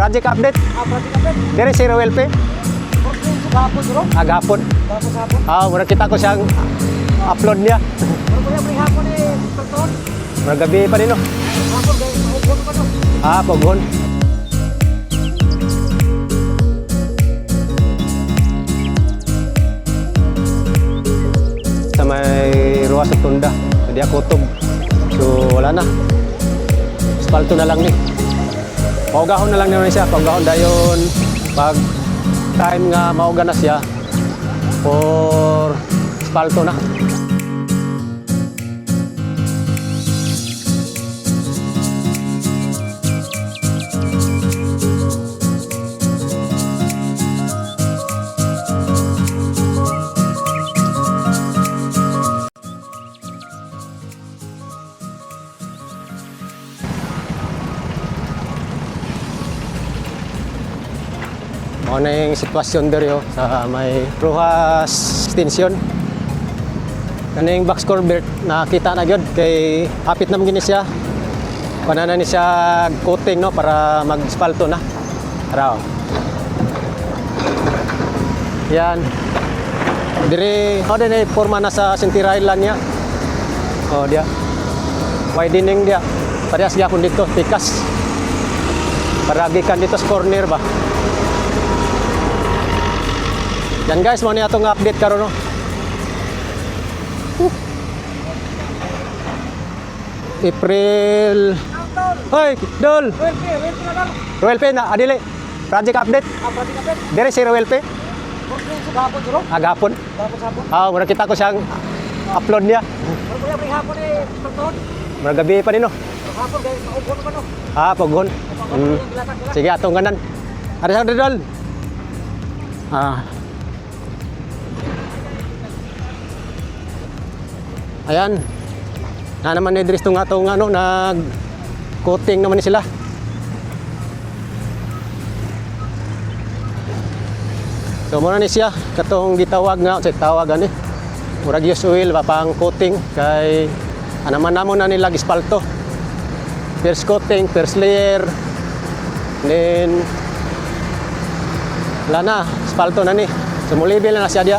project update. Project update. Dire si Roel P. Gapon bro. Agapon. Gapon hapon. Muna kita ko siyang upload niya. Pero may hapon pagton. Muna gabi pa din no. Hapon guys, maupon pa no. Poghon. Sa may ruas sa tunda. Hindi ako kutob. So wala na. Espalto na lang ni. Paugahon na lang naman siya. Paugahon dayon pag time nga mauga na siya for espalto na. Ano yung sitwasyon dito sa may Rojas Extension. Ano yung box culvert nakita na yun kay hapit naman gini siya. Panana ni siya coating no para mag-spalto na. Araw. Yan. Dire din ay forma na sa Sentira Island niya. Dia. Widening dia. Parehas gyapon dito tikas. Para gikan dito sa corner ba. Yan guys, mo ni atong update karon no. April. Hoy, Dol. Roel P na adili. Project update. Project update. Dire si Roel P. Gapon bro. Agapon. Gapon hapon. Muna kita ko siyang upload niya. Pero may hapon pagton. Muna gabi pa din no. Hapon guys, maupon pa no. Poghon. Sige atong kanan. Ari sa Dol. Ayan. Na naman ni Dris nga itong nag-coating naman ni sila. So muna ni siya katong gitawag nga sa tawagan murag use oil pang coating kay anaman namon na nila gispalto. First coating, first layer. Then wala na, spalto na ni. So mulibil na siya dia.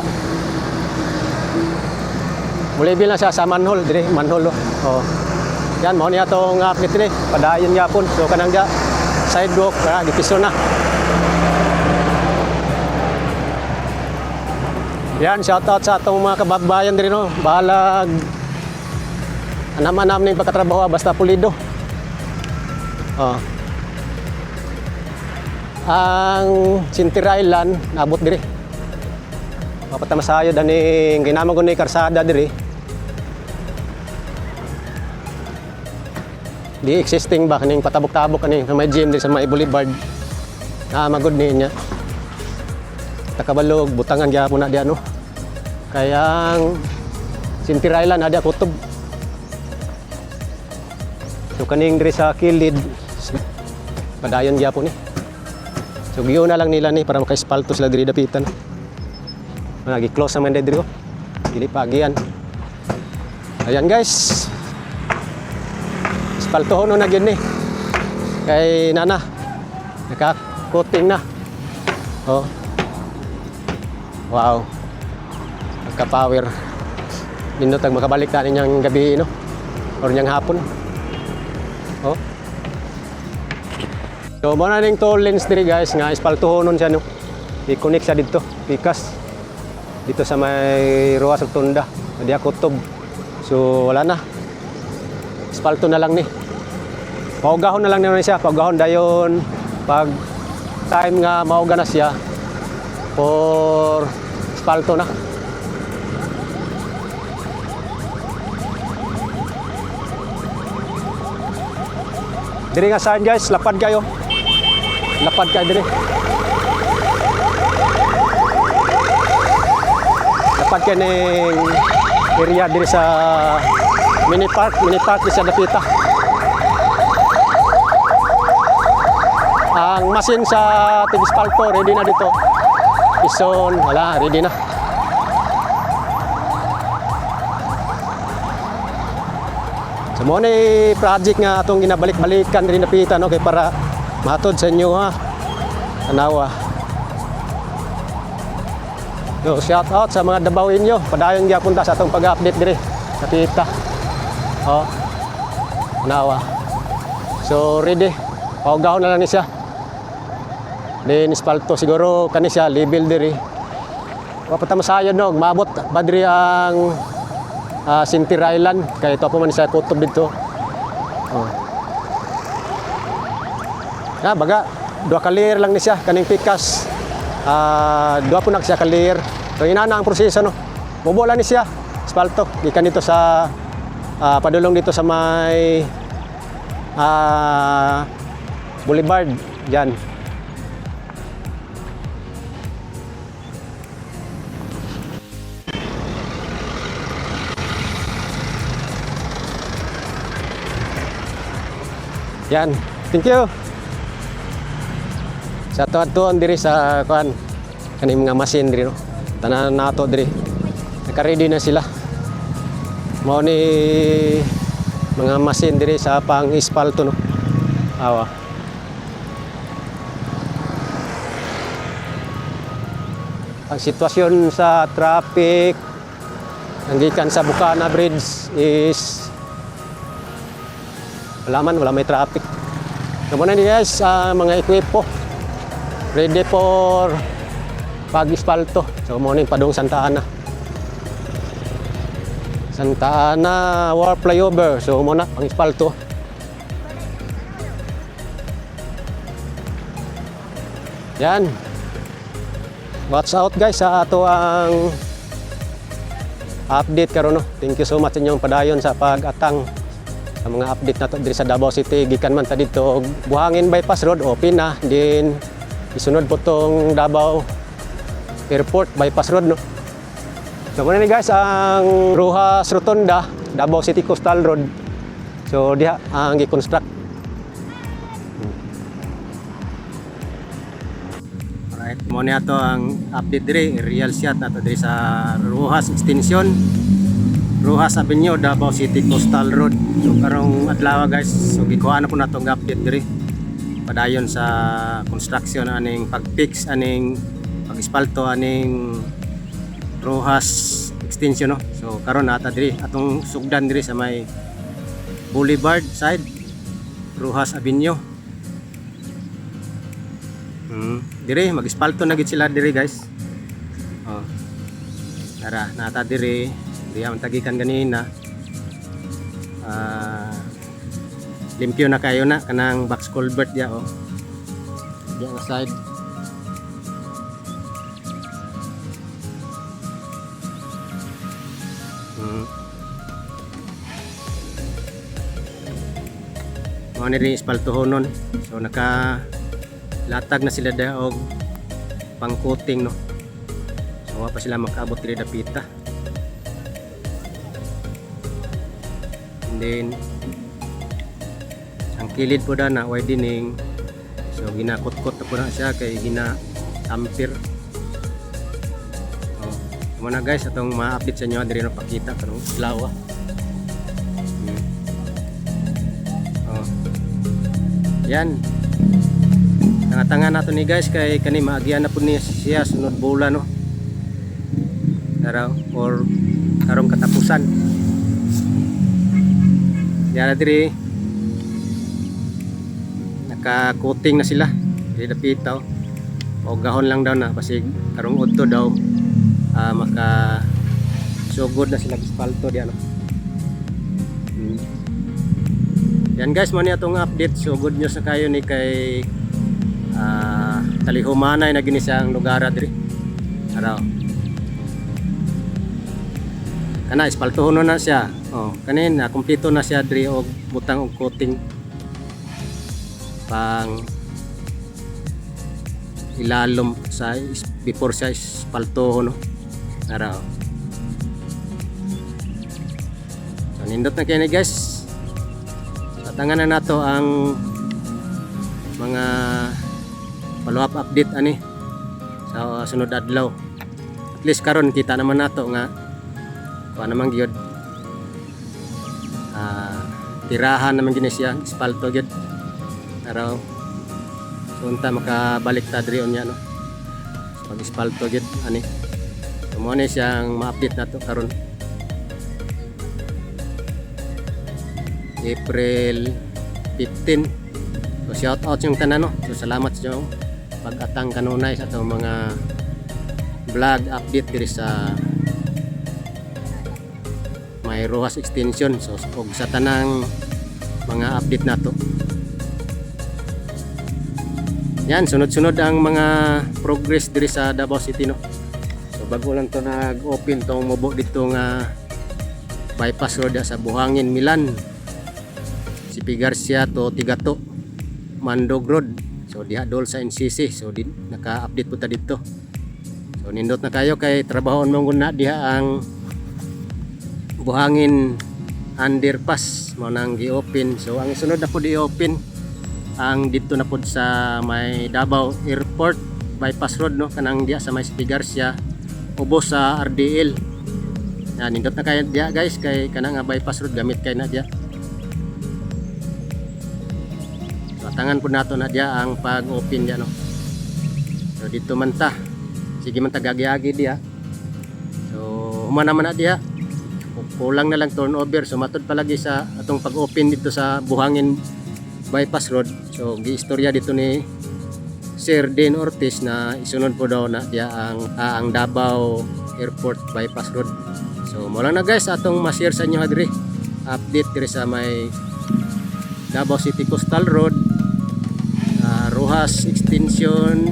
Mulibil na siya sa manhole dire, manhole. Yan mo niya tong update ni. Padayon gyapon. So kanang dia sidewalk gipiso na. Yan, shoutout sa atong mga kababayan dire no. Balag anaman namin ning pagkatrabaho basta pulido. Ang Sentira Island naabot dire. Mapatamasayo daning ginamon ko ni karsada dire. Di existing ba kaning patabok-tabok kaning sa may gym dire sa may boulevard. Magod niya. Takabalog butangan gyapon na diyan no. Kaya ang Sentira Island ada kutob. So kaning dire sa kilid padayon gyapon ni. So giyo na lang nila ni para maka-espalto sila diri dapitan. Nagi-close naman diri ko. Dili pagian. Ayan guys. Espaltohon na gyud ni. Kay nana naka-coating na. Wow. Nagka-power. Nindot ang makabalik ta ninyang gabi no. Or niyang hapon. So mo na ning toll lanes diri guys nga espaltohonon siya no. I-connect siya dito, pikas. Dito sa may Ruas sa Tunda, di ako kutob. So wala na. Espalto na lang ni. Paugahon na lang naman siya, paugahon dayon pag time nga mauga na siya for espalto na. Diri nga saan guys, lapad kayo. Lapad kayo diri. Lapad kayo ng area diri sa mini park di sa Dapita. Ang masin sa Tibispalto, ready na dito. Ison, wala, ready na. So mo ni project nga atong ginabalik-balikan rin Dapita no kay para matod sa inyo ha. Anawa. Yo, shout out sa mga Dabawin nyo. Padayon gyapon ta sa atong pag-update diri sa pita. Oh. Anawa. So ready. Paugahon na lang ni siya. Then ispalto siguro kani siya level diri. Wa pa ta masayod no, maabot ba diri ang Sintir Island kay ito pa man siya kutob dito. Oh. Na baga dua ka layer lang ni siya kaning pikas. Dua po na siya ka layer. So inana ang proseso no. Bobola ni siya ispalto gikan dito sa padulong dito sa may Boulevard diyan. Yan, thank you. Sa tuwan diri sa kuan kaning mga machine diri no. Tanan nato diri. Naka-ready na sila. Mao ni mga machine diri sa pang-ispalto no. Awa. Ang sitwasyon sa traffic nanggikan sa Bukana Bridge is wala may traffic. So muna ni guys, mga ekwipo ready for pag-ispalto. So muna yung padung Santa Ana war flyover. So muna pang-ispalto. Yan. Watch out guys sa ato ang update karon no. Thank you so much inyong padayon sa pag-atang sa mga update nato diri sa Davao City. Gikan man ta dito Buhangin Bypass Road open na, din isunod po tong Davao Airport Bypass Road no. So muna ni guys ang Rojas Rotonda Davao City Coastal Road. So diha ang gi-construct. Alright, mo ni ato ang update diri real shot nato diri sa Rojas Extension Rojas Avenue, Davao City Coastal Road. So karong adlaw guys, so gikuha na po natong update diri. Padayon sa construction aning pag-fix aning pag-ispalto aning Rojas Extension no. So karon nata diri atong sugdan diri sa may Boulevard side Rojas Avenue. Diri mag-ispalto na gid sila diri guys. Oh. Tara, nata diri diya ang tagikan ganina. Limpyo na kayo na kanang box culvert diya oh. Diya nga side. Mga niri ispaltohonon. So naka latag na sila diya og pang coating no. So wa pa sila makaabot diri dapita. And then ang kilid po na widening, so ginakot-kot na po na siya kay gina-tampir. Oh, muna guys atong ma-update sa inyo diri na pakita karong lawa. Oh. Yan. Tanga-tanga nato ni guys kay kani maagyan na po niya siya sunod bulan no. Tara or karong katapusan. Yan diri naka-coating na sila. Dili dapita o gahon lang daw na basig karong udto daw maka sugod na sila ispalto diyan no. Yan guys, mo ni atong update. So good news na kayo ni kay talihumanay na gini siyang lugar diri. Araw. Kana ispaltohon na siya. Oh, kanin na kumpleto na siya diri og butang og coating pang ilalom sa before siya ispaltohon no. Araw. So nindot na kini guys. Tatangan na nato ang mga follow-up update ani sa sunod adlaw. At least karon kita naman nato nga kuha naman gyud tirahan naman gini siya ispalto gyud araw. So unta makabalik ta diri unya no. Pag ispalto gid ani. So mo ni siyang ma-update nato karon. April 15. So shout out yung tanan no. So salamat sa inyong pag-atang kanunay sa atong mga vlog update diri sa may Rojas extension. So og sa tanang mga update nato. Yan, sunod-sunod ang mga progress diri sa Davao City no. So bago lang to nag-open tong mubo dito nga bypass road sa Buhangin, Milan. Sipi Garcia to Tigato, Mandog Road. So diha dol sa NCC. So naka-update po ta dito. So nindot na kayo kay trabahon mo na diha ang Buhangin underpass mo nang gi-open. So ang sunod na po di-open ang dito na po sa may Davao Airport bypass road no, kanang diha sa may Sipi Garcia ubos sa RDL. Yan, nindot na kayo diha guys kay kanang bypass road gamit kay na diha. So tangan po nato na diha ang pag-open diha no. So dito man ta. Sige man ta gagi-agi diha. So humana man na diha. Kulang na lang turnover. So matod palagi sa atong pag-open dito sa Buhangin bypass road. So giistorya dito ni Sir Dean Ortiz na isunod po daw na diya ang Davao Airport bypass road. So mo lang na guys atong ma-share sa inyo hadiri update diri sa may Davao City Coastal Road, Rojas extension,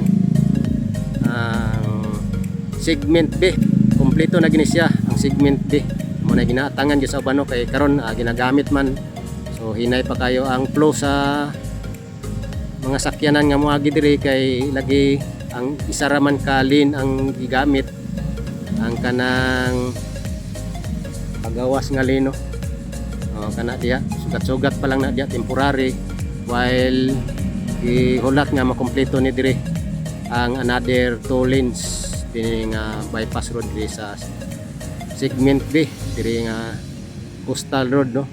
segment B kompleto na gini siya ang segment B. Mo na ginaatangan gyud sa ubano kay karon ginagamit man. So hinay pa kayo ang flow sa mga sakyanan nga moagi diri kay lagi ang isa ra man kalin ang gigamit ang kanang pagawas nga lino. Kana diya sugat-sugat pa lang na diya temporary while ihulat nga makompleto ni diri ang another 2 lanes diri nga bypass road diri sa segment B diri nga coastal road no.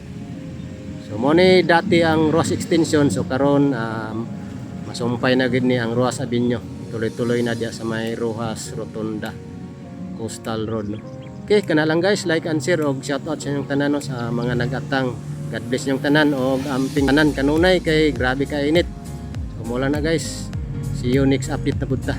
So mo ni dati ang Rojas extension. So karon masumpay na gid ni ang Rojas Avenue. Tuloy-tuloy na diya sa may Rojas Rotunda Coastal Road no. Okay, kana lang guys, like and share og shout out sa inyong tanan no, sa mga nag-atang. God bless inyong tanan og amping tanan kanunay kay grabe ka init. So mo lang na guys. See you next update na budta.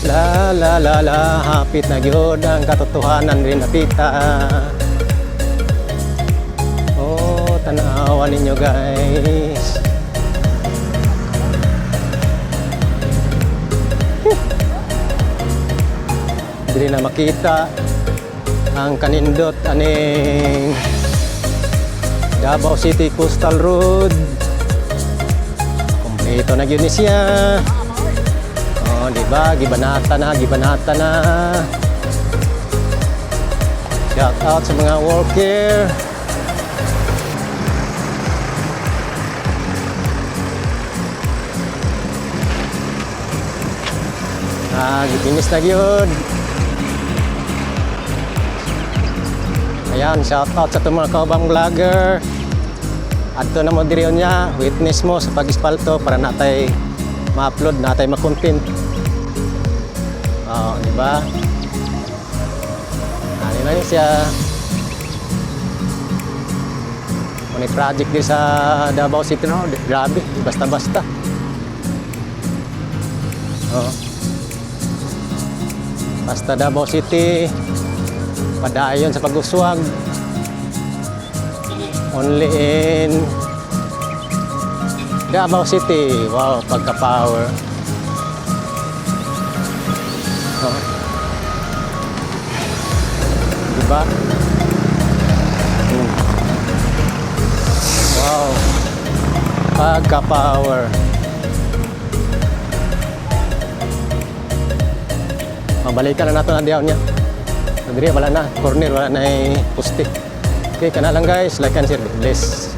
La la la la, hapit na gyud ang katotohanan rin napita. Oh, tanawan ninyo guys. Dili na makita ang kanindot aning Davao City Coastal Road. Kompleto na gyud ni siya. Oh, diba? Gibanata na. Shout out sa mga worker. Gipinis na yun. Ayan, shout out sa itong mga kaubang vlogger. Adto na mo diriyon niya, witness mo sa pag-ispalto para natay ma-upload, natay ma-content. Oh, di ba? Ano na yun siya. May project din sa Davao City, no? Grabe, basta-basta. Oh. Basta Davao City, padayon sa pag-uswag. Only in Davao City. Wow, pagka-power. Oh. Diba? Wow. Pagka-power. Mabalikan na nato ang diyaw niya. Andrea, wala na. Corner, wala na poste. Okay, kana lang guys. Like and share. Bless.